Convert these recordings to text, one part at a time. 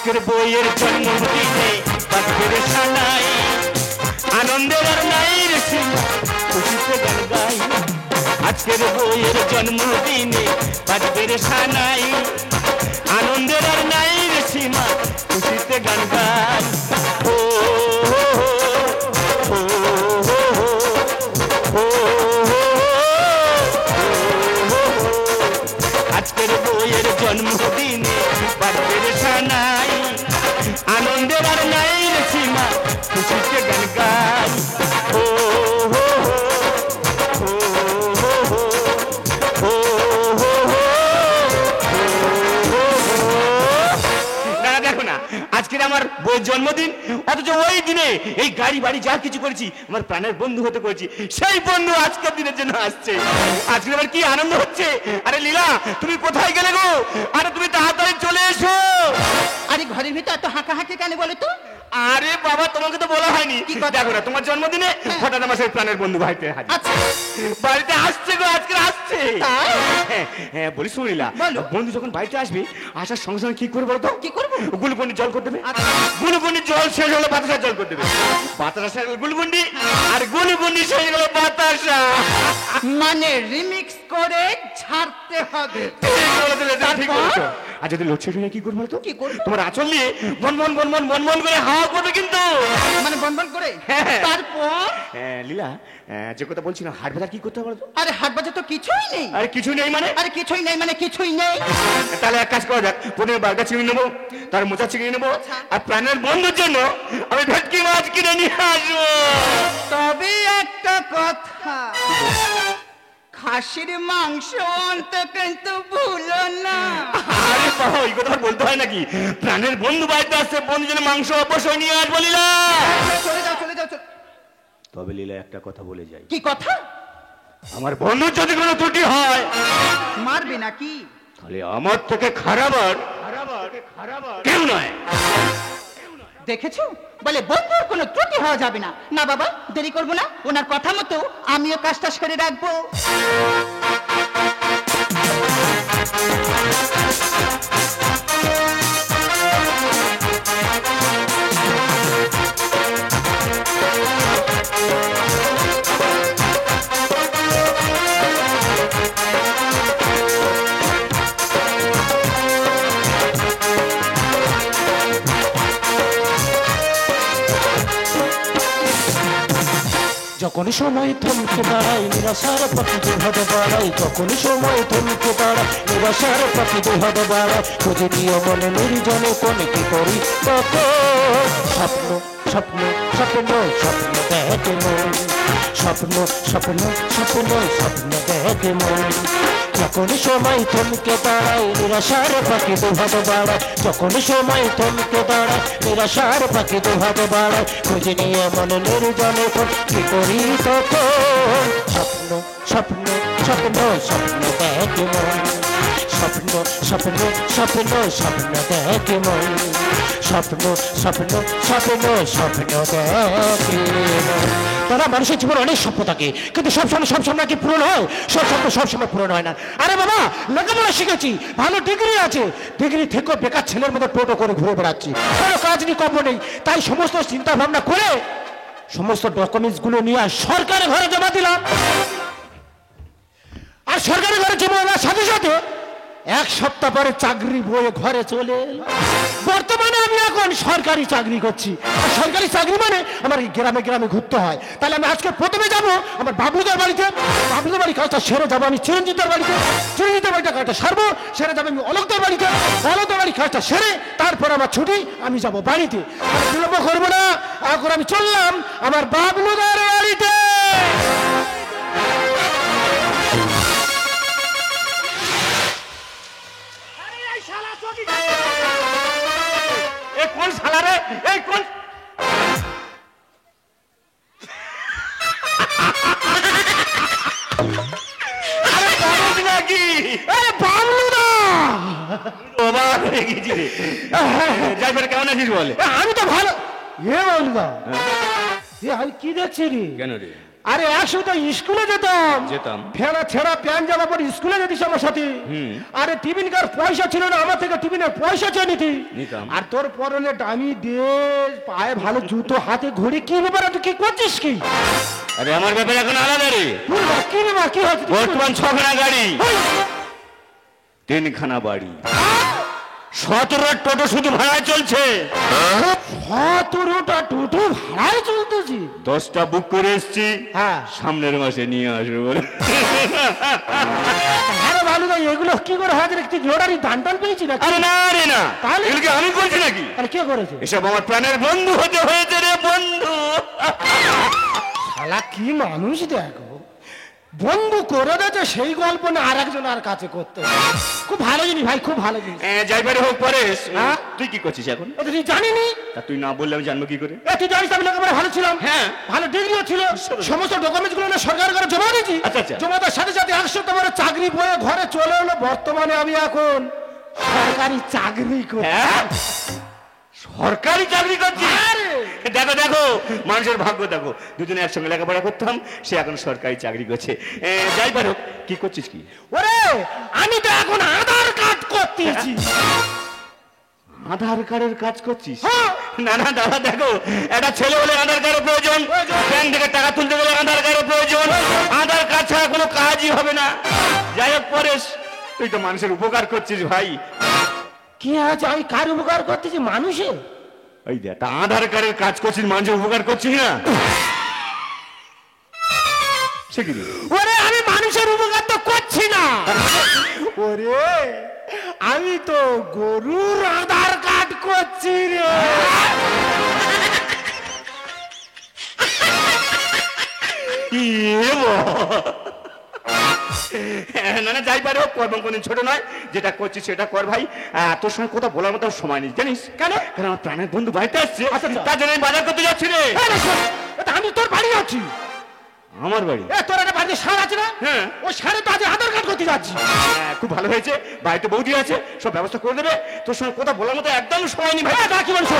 আজকের বইয়ের জন্মদিনে বাজবে সানাই, আনন্দের আর নাই রে সীমা, খুশিতে গান গাই। আজকের বইয়ের জন্মদিনে বাজবে সানাই, আনন্দের আর নাই রে সীমা, খুশিতে গান গাই। ও আজকের বইয়ের জন্মদিনে বাজবে সানাই, আনন্দের আর নাই রে সীমা, খুশিতে গান গাই। ও দেখো না, আজকের আমার বইয়ের জন্মদিন, অথচ ওই দিনে এই গাড়ি বাড়ি যা কিছু করেছি আমার প্রাণের বন্ধু হতে করেছি, সেই বন্ধু আজকের দিনের জন্য আসছে। আজকে আমার কি আনন্দ হচ্ছে। আরে লীলা, তুমি কোথায় গেলে গো? আরে তুমি তাড়াতাড়ি চলে এসো। আরে ঘরের ভিতর এত হাঁকাহাঁকি কেন বলো তো? আরে বাবা, তোমাকে তো বলা হয়নি। দেখো না, তোমার জন্মদিনে হঠাৎ আমার সেই প্রাণের বন্ধু বাড়িতে বাড়িতে আসছে গো, আজকে আসছে। হ্যাঁ বলি শুনিলা, বন্ধু যখন বাড়িতে আসবে, আসার সঙ্গে সঙ্গে কি করবো বলতো? কি করবো? গুলগুন্ডি জল করে দেবে। গুলগুন্ডি জল শেষ হলো বাতাসা জল করে দেবে, বাতাসা শেষ হলো গুলগুন্ডি, আর গুলগুন্ডি শেষ হলো বাতাসা। মানে রিমিক্স করে ছাড়তে হবে। ঠিক বলেছো। আর যদি লোডশেডিং কি করবো বলতো? কি করবো? তোমার আঁচল নিয়ে বন বন বন বন বন বন করে হাওয়া করবে কিন্তু। মানে বন বন করে? তারপর লীলা, যে কথা বলছি না, হাট বাজার কি করতে হবে বলতো? আরে হাট বাজার তো কিছুই নেই। আরে কিছুই নেই মানে? আরে কিছুই নেই মানে কিছুই নেই। তাহলে এক কাজ করা যাক, প্রথমে বার্গার চিংড়ি নেবো, তার মোচা চিংড়ি নেবো, আর প্রাণের বন্ধুর জন্য আমি ভেটকি মাছ কিনে নিয়ে আসবো। তবে একটা কথা, খাসির মাংস আনতে কিন্তু ভুলো না। আরে বাবা, ওই কথা বলতে হয় নাকি? প্রাণের বন্ধু বাড়িতে আসছে, বন্ধুর জন্য মাংস অবশ্যই নিয়ে আসবো লীলা। চলে যাও চলে যাও। তবে লীলা, একটা কথা বলে যাই। কি কথা? আমার বন্ধুর যদি কোনো ত্রুটি হয়, মারবে নাকি? তাহলে আমার থেকে খারাপ আর কেউ নয়। দেখেছো, বলে বন্ধুর কোনো ত্রুটি হওয়া যাবে না। না বাবা, দেরি করবো না, ওনার কথা মতো আমিও কাজটা সেরে রাখবো। যখন সময় থমকে দাঁড়াই, নিরাশার পাখিতে হতে বাড়াই। যখন সময় থমকে দাঁড়াই, নিরাশার পাখিতে হতে বাড়াই। খুঁজে নিয়ে মনে নির্জনে কোনে কি করি তখন। স্বপ্ন স্বপ্ন স্বপ্ন স্বপ্ন দেখে মন, স্বপ্ন স্বপ্ন স্বপ্ন স্বপ্ন দেখে মন। যখন সময় থমকে দাঁড়াই, নিরাশার পাখিতে হতে বাড়াই। যখন সময় থমকে দাঁড়াই, নিরাশার পাখিতে হতে বাড়াই। খুঁজে নিয়ে মনে নির্জনে কোন কি করি তখন। স্বপ্ন স্বপ্ন স্বপ্ন স্বপ্ন দেখে মন, স্বপ্ন স্বপ্ন স্বপ্ন স্বপ্ন দেখে মন। স্বপ্ন স্বপ্ন স্বপ্ন স্বপ্ন দেখে মন। তারা মানুষের জীবনে অনেক স্বপ্ন থাকে, কিন্তু সবসময় সব স্বপ্ন কি পূরণ হয়? সব স্বপ্ন সবসময় পূরণ হয় না। আরে বাবা, লেখাপড়া শিখেছি, ভালো ডিগ্রি আছে, ডিগ্রি থেকেও বেকার ছেলের মতো টোটো করে ঘুরে বেড়াচ্ছি, কোনো কাজ নেই কর্ম নেই। তাই সমস্ত চিন্তা ভাবনা করে সমস্ত ডকুমেন্টস গুলো নিয়ে সরকারের ঘরে জমা দিলাম। আর সরকারি ঘরে জমা দেওয়ার সাথে সাথে এক সপ্তাহ পরে চাকরি বয়ে ঘরে চলে এলো। বর্তমানে আমি এখন সরকারি চাকরি করছি। আর সরকারি চাকরি মানে আমার গ্রামে গ্রামে ঘুরতে হয়। তাহলে আমি আজকে প্রথমে যাব আমার বাবুদের বাড়িতে, বাবুদের বাড়ি কাজটা সেরে যাবো আমি চিরঞ্জিতের বাড়িতে, চিরঞ্জিতের বাড়িটা কাজটা সারবো, সেরে যাবো আমি অলোকদের বাড়িতে, অলোকদের বাড়ি কাজটা সেরে তারপর আমার ছুটি, আমি যাব বাড়িতে। বিলম্ব করবো না, এখন আমি চললাম আমার বাবুদের বাড়িতে। কোন শালা রে? এই কোন নাকি? আরে বাবলু না, অবাক হয়ে গেছি রে। যাইবার কেমন আছিস বলে? আমি তো ভালো। এ বাবলুদা, এ আমি কি দেখছি রে? কেন রে? আরে একসাথে স্কুলে যেতাম যেতাম। ফেরা ছেঁড়া প্যান্ট জামা পরে স্কুলে যেতিস আমার সাথে। আরে টিফিন কার পয়সা ছিল না, আমার থেকে টিফিনের পয়সা চেয়ে নিতি। নিতাম। আর তোর পরনে দামি ড্রেস, পায়ে ভালো জুতো, হাতে ঘড়ি, কি ব্যাপার তুই কি করছিস কি? আরে আমার ব্যাপারে এখন আলাদা রে। কি ব্যাপার কি হচ্ছে? বর্তমান 6খানা গাড়ি, 3খানা বাড়ি, 17টা টোটো শুধু ভাড়ায় চলছে। 17টা টোটো ভাড়ায় চলতেছি। 10টা বুক করে এসছি, হ্যাঁ সামনের মাসে নিয়ে আসবে বলে। আরে ভালো না, এগুলো কি করে হয়? তুই জোড়ারি দান টান পেয়েছি না? আরে না রে না, তাহলে? এগুলো কি আমি করছি নাকি? তাহলে কে করেছে? এসব আমার প্রাণের বন্ধু হতে হয়েছে রে, বন্ধু। শালা কি মানুষ দেখো, বন্ধু করে দিয়েছে সেই গল্প না আর একজন আর কাছে করতে। খুব ভালো জিনিস ভাই, খুব ভালো জিনিস। যাই পারে হোক পরেশ, হ্যাঁ? তুই কি করছিস এখন? এটা তুই জানিনি? তা তুই না বললে আমি জানবো কি করে? তুই জানিস আমি লেখাপড়া ভালো ছিলাম, হ্যাঁ। ভালো ডিগ্রিও ছিল, সমস্ত ডকুমেন্টস গুলো সরকার করে জমা দিয়েছি। আচ্ছা, আচ্ছা। জমা দেওয়ার সাথে সাথে 100 তোমার চাকরি পড়ে ঘরে চলে এলো। বর্তমানে আমি এখন সরকারি চাকরি করি। হ্যাঁ? সরকারি চাকরি করছিস? আরে! দেখো দেখো, মানুষের ভাগ্য দেখো, দুজনে একসঙ্গে লেখাপড়া করতাম, সে এখন সরকারি চাকরি করছে। যাই পারো, কি করছিস কি? ওরে আমি তো এখন আধার কার্ড করতেছি। আধার কার্ডের কাজ করছিস? হ্যাঁ। না না দাদা, দেখো, একটা ছেলে হলে আধার কার্ডের প্রয়োজন, ব্যাংক থেকে টাকা তুলতে গেলে আধার কার্ডের প্রয়োজন, আধার কার্ড ছাড়া কোনো কাজই হবে না। যাই হোক পরেশ, তুই তো মানুষের উপকার করছিস ভাই। কি আছে? আমি কার উপকার করতেছি? মানুষের। ওই দেখ, তা আধার কার্ডের কাজ করছিস, মানুষের উপকার করছিস না? সে কি রে? ওরে আমি মানুষের উপকার তো করছি না। ওরে আমি তো গরুর আধার কার্ড করছি রে। না না, যাই পারে হোক, কর্ম কোনদিন ছোট নয়, যেটা করছিস সেটা কর ভাই। তোর সঙ্গে কথা বলার মতো সময় নেই, জানিস কেন? কারণ আমার প্রাণের বন্ধু বাড়িতে আসছে, আচ্ছা, আচ্ছা। তার জন্য আমি বাজার করতে যাচ্ছি রে। আমি তোর বাড়ি যাচ্ছি। আমার বাড়ি? তোর একটা বাড়িতে সার আছে না? হ্যাঁ। ওই সারে তো আজ আধার কার্ড করতে যাচ্ছি। খুব ভালো হয়েছে, বাড়িতে বৌদি আছে, সব ব্যবস্থা করে দেবে। তোর সঙ্গে কথা বলার মতো একদম সময় নেই ভাই। কি বলছো?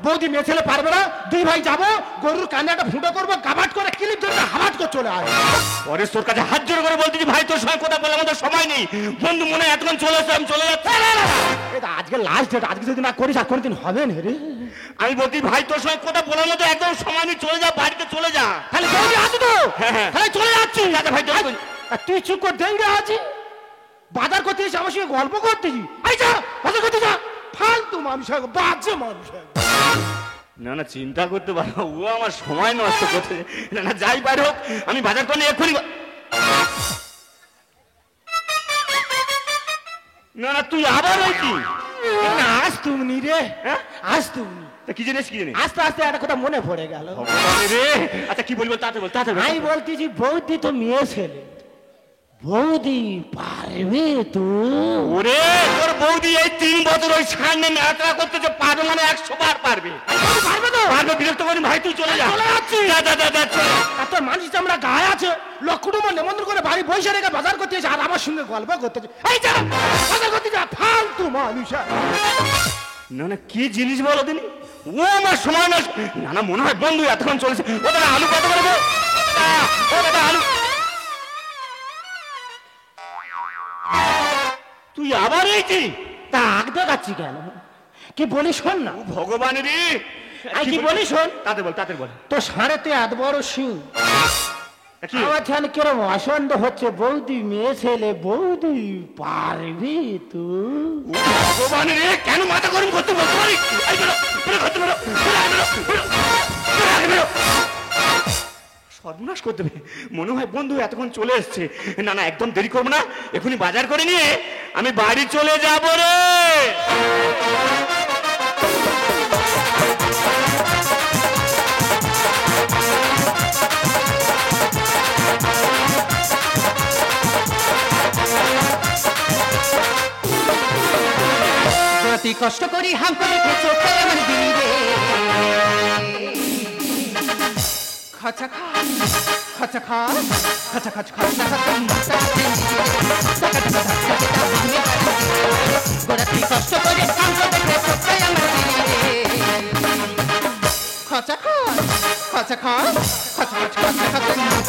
বৌদি মেয়ে ছেলে পারবে না, দুই ভাই যাবো, গরুর কানে একটা ফুটো করবো, গাবাট করে ক্লিপ ধরে হাবাট করে চলে আসবে। পরেশ তোর কাছে হাত জোর করে বলতেছি ভাই, তোর সঙ্গে কথা বলার মতো সময় নেই। বন্ধু মনে হয় এতক্ষণ চলে আসছে, আমি চলে যাচ্ছি। এটা আজকে লাস্ট ডেট, আজকে যদি না করিস আর কোনোদিন হবে না রে। আমি বলছি ভাই, তোর সঙ্গে কথা বলার মতো একদম সময় নেই, চলে যা, বাড়িতে চলে যা। তাহলে বৌদি আছে তো? হ্যাঁ, হ্যাঁ। তাহলে চলে যাচ্ছি। দাদা ভাই, দেরি করিস। আর তুই চুপ করে দেখবে আছি বাজার করতে এসে আমার সঙ্গে গল্প করতেছি। এই যা বাজার করতে যা। ফালতু মানুষ, বাজে মানুষ। না না, চিন্তা করতে পারো, ও আমার সময় নষ্ট করছে। না না, যাই পারে হোক, আমি বাজার করলে এক্ষুনি। না না, তুই আবার ওই কি? আজ তুমি রে, হ্যাঁ? আজ তুমি। তা কি জিনিস, কি জিনিস? আস্তে আস্তে একটা কথা মনে পড়ে গেল। ভগবান রে! আচ্ছা কি বলবো, তাতে বল, তাতে বল। আমি বলতেছি বৌদি তো মেয়ে ছেলে, বৌদি পারবে তো? ওরে, তোর বৌদি এই 3 বছর ওই সামনে নাটক করতেছে, পারবে মানে 100 বার পারবে। পারবে তো? পারবে, বিরক্ত করিস ভাই, তুই চলে যা। চলে যাচ্ছি। যা যা যা, যা, চলে। এত মানুষ আমরা গায়ে আছে, লোক কুটুম্ব নেমন্ত্রণ করে বাড়ি বসে রেখে বাজার করতে এসে আর আমার সঙ্গে গল্প করতেছে। এই যা বাজার করতে যা, ফালতু মানুষ। না না, কি জিনিস বলো দিনি, ও আমার সময় নষ্ট। না না, মনে হয় বন্ধু এতক্ষণ চলেছে। ও দাদা, আলু কত করে গো? ও দাদা, আলু। তুই আবার এইটি? তা আগ দেখাচ্ছি কেন? কি বলি শোন না। ও ভগবান রে! কি বলি শোন। তাতে বল, তাতে বল। তো সাড়েতে এত বড় সিং কি? আমার ধ্যান কিরম অসন্দ হচ্ছে, বৌদি মেয়ে ছেলে, বৌদি পারবি তো? ও ভগবান রে, কেন মাথা গরম করতে বলতে পারি? এই বেরো, বেরো করতে বেরো, বেরো, বেরো, বেরো, বেরো, বেরো। সর্বনাশ করতে হবে, মনে হয় বন্ধু এতক্ষণ চলে এসছে। না না, একদম দেরি করবো না, এখনই বাজার করে নিয়ে আমি বাড়ি চলে যাবো রে। অতি কষ্ট করি হামকে দেখে চোখে আমার দিনে খচা খা খচা খা খচা খচ খচা অতি কষ্ট করি হামকে দেখে চোখে আমার দিনে খচা খা খচা খা খচা খচ খচা খচ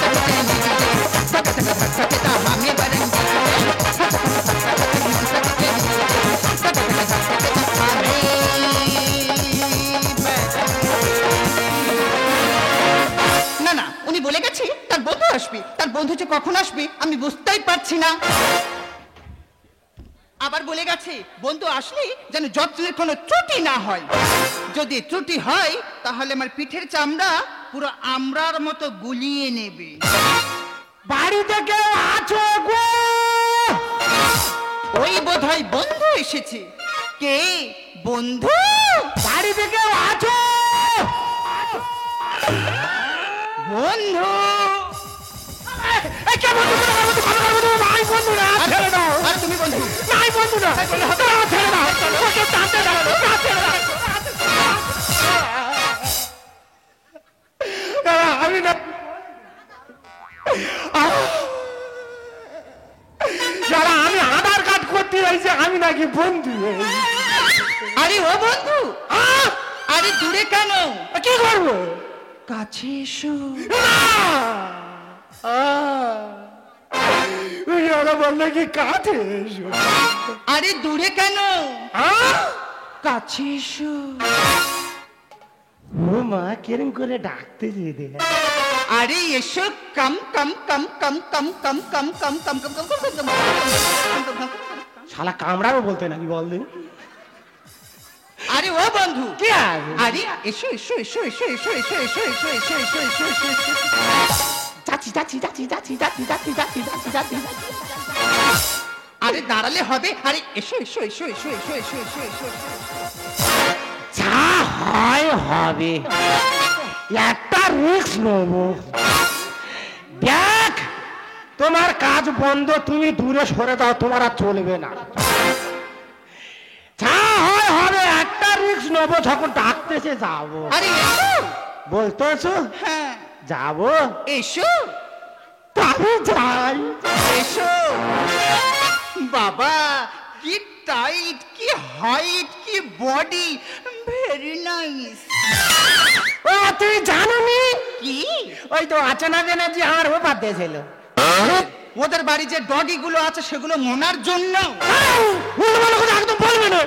কখন আসবে আমি বুঝতেই পারছি না। আবার বলে গেছে বন্ধু আসলে যেন যত্নের কোনো ত্রুটি না হয়, যদি ত্রুটি হয় তাহলে আমার পিঠের চামড়া পুরো আমরার মতো গুলিয়ে নেবে। বাড়িতে কেউ আছো গো? ওই বোধহয় বন্ধু এসেছে। কে বন্ধু? বাড়িতে কেউ আছো? বন্ধু এই কে বন্ধু? নাই বন্ধু না, ছেড়ে দাও। আরে তুমি বন্ধু? নাই বন্ধু না, ছেড়ে দাও। ওকে টানতে দাও, ছেড়ে দাও। আমি না যারা আমি আধার কার্ড করতে যাইছি আমি নাকি বন্ধু। আরে ও বন্ধু, আরে দূরে কেন? কি করবো? কাছে এসো। ওরা বললে কি কাছে এসো। আরে দূরে কেন? কাছে এসো। ও মা কেরম করে ডাকতে যেতে। আরে এসো, কম কম কম কম কম কম কম কম কম কম কম কম কম কম। শালা কামড়ারও বলতে নাকি বল দিন। আরে ও বন্ধু, কি আছে? আরে এসো এসো এসো এসো এসো এসো এসো এসো এসো এসো এসো এসো এসো। যাচ্ছি যাচ্ছি যাচ্ছি যাচ্ছি যাচ্ছি যাচ্ছি যাচ্ছি যাচ্ছি যাচ্ছি। আরে দাঁড়ালে হবে। আরে এসো এসো এসো এসো এসো এসো এসো এসো এসো। যা হয় হবে, একটা রিস্ক নেবো। দেখ তোমার কাজ বন্ধ, তুমি দূরে সরে দাও, তোমার আর চলবে না। যা হয় হবে, একটা রিস্ক নেবো, যখন ডাকতেছে যাবো। আরে এসো। বলতেছো হ্যাঁ যাবো, এসো তবে যাই। এসো। বাবা কি টাইট, কি হাইট, কি বডি, ভেরি নাইস। ও তুই জানো নি? কি? ওই তো আচনা ব্যানার্জি আমার ওপার দিয়েছিল। ওদের বাড়ি যে ডগি গুলো আছে সেগুলো মোনার জন্য। একদম বলবে না।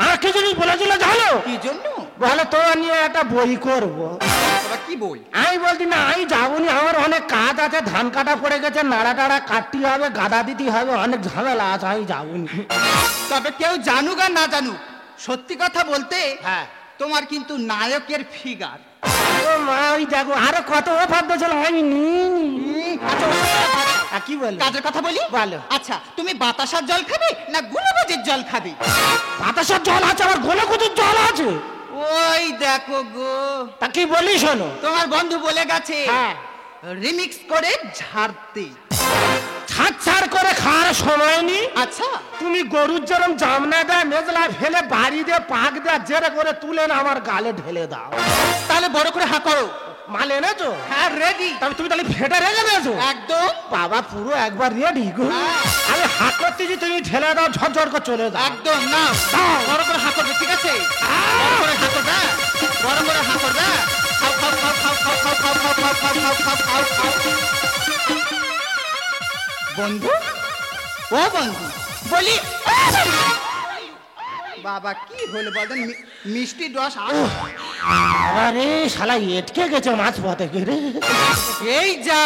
আর কি জিনিস বলেছিল জানো? কি জন্য? বলে তো নিয়ে একটা বই করবো। বাবা কি বই? আমি বলছি না আমি যাবনি, আমার অনেক কাজ আছে, ধান কাটা পড়ে গেছে, নাড়া টাড়া কাটতে হবে, গাদা দিতে হবে, অনেক ঝামেলা আছে, আমি যাবনি। তবে কেউ জানুক আর না জানুক, সত্যি কথা বলতে হ্যাঁ তোমার কিন্তু নায়কের ফিগার। ও মা ওই দেখো আরো কত অফার দিয়েছিল আমি নিইনি। কি বল? কাজের কথা বলি বলো। আচ্ছা তুমি বাতাসার জল খাবে না গুলবাজের জল খাবে? বাতাসের জল আছে, আবার গোলে কুতুর জল আছে। ওই দেখো গো, তা কি বলি শোনো, তোমার বন্ধু বলে গেছে হ্যাঁ রিমিক্স করে ঝাড়তে। ছাড় ছাড় করে খাওয়ার সময় নেই। আচ্ছা তুমি গরুর যেরম জামনা দেয় মেজলা ফেলে বাড়ি দিয়ে পাক দেয় জেরে করে তুলে না আমার গালে ঢেলে দাও। তাহলে বড় করে হা করো। মাল এনেছো? হ্যাঁ রেডি। তবে তুমি তাহলে ফেটে রেখে দিয়েছো? একদম। বাবা পুরো একবার রেডি গো। হ্যাঁ। আমি হাত করতেছি, তুমি ঠেলে দাও, ঝরঝর করে চলে দাও। একদম না, বড় করে হা করবে, ঠিক আছে? বড় করে হা করবে, গরম করে হা করবে। খাও খাও খাও খাও খাও খাও খাও খাও খাও খাও খাও খাও খাও খাও। বন্ধু, ও বন্ধু বলি, বাবা কি হলো বলতেন? মিষ্টি রস আরে শালা এটকে গেছে মাছ পথে রে। এই যা,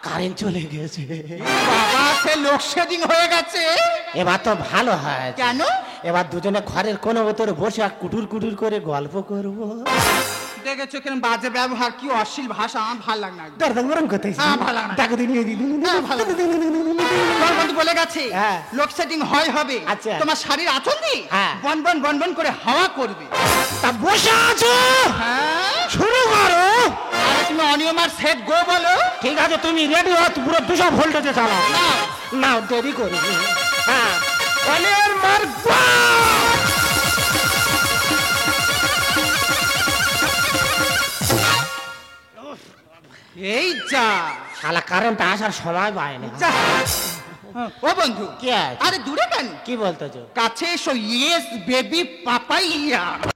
কারেন্ট চলে গেছে। বাবা সে লোডশেডিং হয়ে গেছে। এবার তো ভালো হয়। কেন? এবার দুজনে ঘরের কোনো ভেতরে বসে আর কুটুর কুটুর করে গল্প করবো। দেখেছো কেন বাজে ব্যবহার, কি অশ্লীল ভাষা, আমার ভালো লাগে না। গরম করতেছি। হ্যাঁ, ভালো লাগে না। দেখো দিন হ্যাঁ, ভালো লাগে। তোমার বন্ধু বলে গেছে হ্যাঁ। লোডশেডিং হয় হবে। আচ্ছা। তোমার শাড়ির আঁচল দিয়ে হ্যাঁ। বনবন বনবন করে হাওয়া করবে। তা বসে আছো, হ্যাঁ, শুরু করো। আরে তুমি অনিয়মার সেট গো বলো। ঠিক আছে তুমি রেডি হও, পুরো 200 ভোল্টেজে চালাও। নাও। নাও দেরি করবি। হ্যাঁ অনেক মারবা। এই যা, শালা কারেন্ট আসার সময় পায় না। যা। ও বন্ধু কি আছে? আরে দূরে কেন? কি বলতেছো? কাছে এসো। Yes baby papaya.